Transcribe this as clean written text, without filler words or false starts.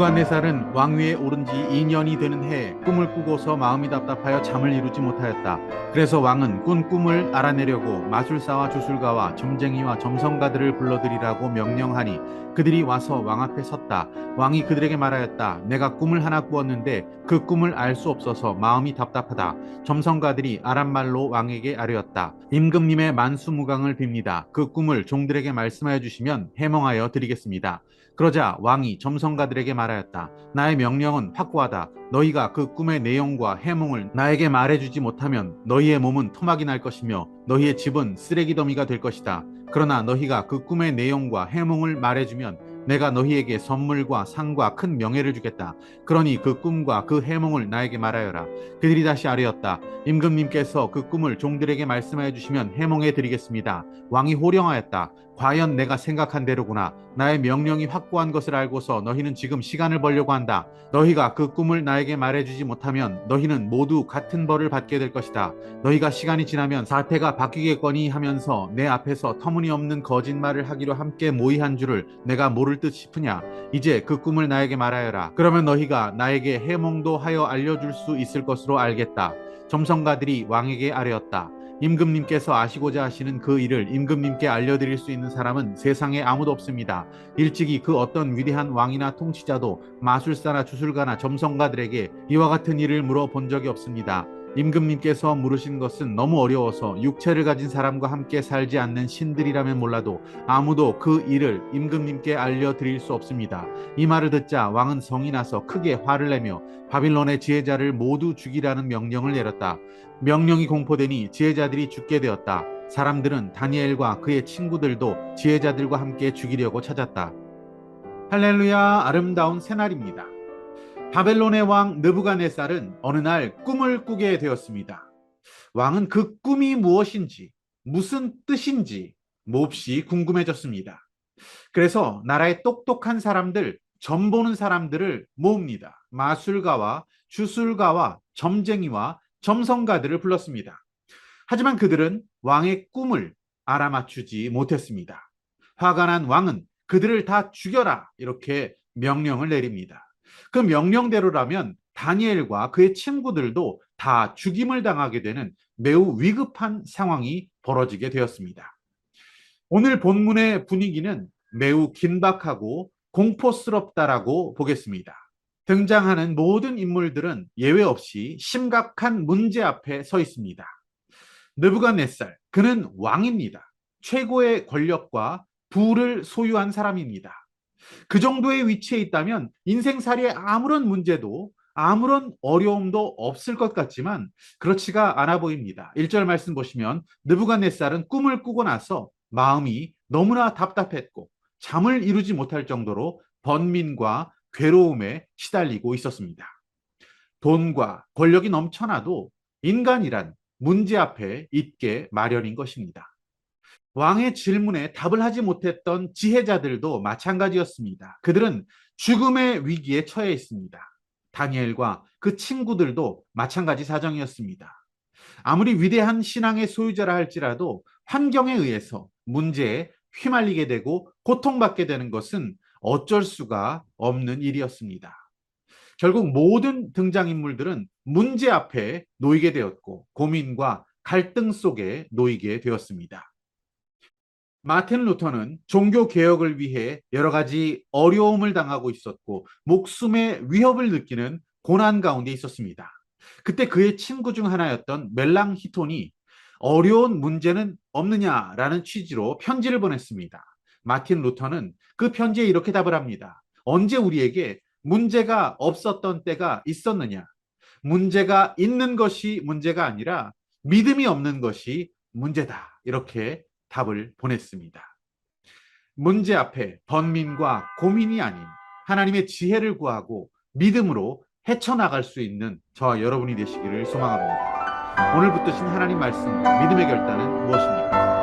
느부갓네살은 왕위에 오른 지 2년이 되는 해에 꿈을 꾸고서 마음이 답답하여 잠을 이루지 못하였다. 그래서 왕은 꾼 꿈을 알아내려고 마술사와 주술가와 점쟁이와 점성가들을 불러들이라고 명령하니 그들이 와서 왕 앞에 섰다. 왕이 그들에게 말하였다. 내가 꿈을 하나 꾸었는데 그 꿈을 알 수 없어서 마음이 답답하다. 점성가들이 아람말로 왕에게 아뢰었다. 임금님의 만수무강을 빕니다. 그 꿈을 종들에게 말씀하여 주시면 해몽하여 드리겠습니다. 그러자 왕이 점성가들에게 말하였다. 나의 명령은 확고하다. 너희가 그 꿈의 내용과 해몽을 나에게 말해주지 못하면 너희의 몸은 토막이 날 것이며 너희의 집은 쓰레기 더미가 될 것이다. 그러나 너희가 그 꿈의 내용과 해몽을 말해주면 내가 너희에게 선물과 상과 큰 명예를 주겠다. 그러니 그 꿈과 그 해몽을 나에게 말하여라. 그들이 다시 아뢰었다. 임금님께서 그 꿈을 종들에게 말씀하여 주시면 해몽해 드리겠습니다. 왕이 호령하였다. 과연 내가 생각한 대로구나. 나의 명령이 확고한 것을 알고서 너희는 지금 시간을 벌려고 한다. 너희가 그 꿈을 나에게 말해주지 못하면 너희는 모두 같은 벌을 받게 될 것이다. 너희가 시간이 지나면 사태가 바뀌겠거니 하면서 내 앞에서 터무니없는 거짓말을 하기로 함께 모의한 줄을 내가 모를 듯 싶으냐. 이제 그 꿈을 나에게 말하여라. 그러면 너희가 나에게 해몽도 하여 알려줄 수 있을 것으로 알겠다. 점성가들이 왕에게 아뢰었다. 임금님께서 아시고자 하시는 그 일을 임금님께 알려드릴 수 있는 사람은 세상에 아무도 없습니다. 일찍이 그 어떤 위대한 왕이나 통치자도 마술사나 주술가나 점성가들에게 이와 같은 일을 물어본 적이 없습니다. 임금님께서 물으신 것은 너무 어려워서 육체를 가진 사람과 함께 살지 않는 신들이라면 몰라도 아무도 그 일을 임금님께 알려드릴 수 없습니다. 이 말을 듣자 왕은 성이 나서 크게 화를 내며 바빌론의 지혜자를 모두 죽이라는 명령을 내렸다. 명령이 공포되니 지혜자들이 죽게 되었다. 사람들은 다니엘과 그의 친구들도 지혜자들과 함께 죽이려고 찾았다. 할렐루야, 아름다운 새날입니다. 바벨론의 왕 느부갓네살은 어느 날 꿈을 꾸게 되었습니다. 왕은 그 꿈이 무엇인지, 무슨 뜻인지 몹시 궁금해졌습니다. 그래서 나라의 똑똑한 사람들, 점 보는 사람들을 모읍니다. 마술가와 주술가와 점쟁이와 점성가들을 불렀습니다. 하지만 그들은 왕의 꿈을 알아맞추지 못했습니다. 화가 난 왕은 그들을 다 죽여라 이렇게 명령을 내립니다. 그 명령대로라면 다니엘과 그의 친구들도 다 죽임을 당하게 되는 매우 위급한 상황이 벌어지게 되었습니다. 오늘 본문의 분위기는 매우 긴박하고 공포스럽다라고 보겠습니다. 등장하는 모든 인물들은 예외 없이 심각한 문제 앞에 서 있습니다. 느부갓네살, 그는 왕입니다. 최고의 권력과 부를 소유한 사람입니다. 그 정도의 위치에 있다면 인생살이에 아무런 문제도 아무런 어려움도 없을 것 같지만 그렇지가 않아 보입니다. 1절 말씀 보시면 느부갓네살은 꿈을 꾸고 나서 마음이 너무나 답답했고 잠을 이루지 못할 정도로 번민과 괴로움에 시달리고 있었습니다. 돈과 권력이 넘쳐나도 인간이란 문제 앞에 있게 마련인 것입니다. 왕의 질문에 답을 하지 못했던 지혜자들도 마찬가지였습니다. 그들은 죽음의 위기에 처해 있습니다. 다니엘과 그 친구들도 마찬가지 사정이었습니다. 아무리 위대한 신앙의 소유자라 할지라도 환경에 의해서 문제에 휘말리게 되고 고통받게 되는 것은 어쩔 수가 없는 일이었습니다. 결국 모든 등장인물들은 문제 앞에 놓이게 되었고 고민과 갈등 속에 놓이게 되었습니다. 마틴 루터는 종교 개혁을 위해 여러 가지 어려움을 당하고 있었고 목숨의 위협을 느끼는 고난 가운데 있었습니다. 그때 그의 친구 중 하나였던 멜랑히톤이 어려운 문제는 없느냐라는 취지로 편지를 보냈습니다. 마틴 루터는 그 편지에 이렇게 답을 합니다. 언제 우리에게 문제가 없었던 때가 있었느냐? 문제가 있는 것이 문제가 아니라 믿음이 없는 것이 문제다. 이렇게 답을 보냈습니다. 문제 앞에 번민과 고민이 아닌 하나님의 지혜를 구하고 믿음으로 헤쳐나갈 수 있는 저와 여러분이 되시기를 소망합니다. 오늘 붙드신 하나님 말씀, 믿음의 결단은 무엇입니까?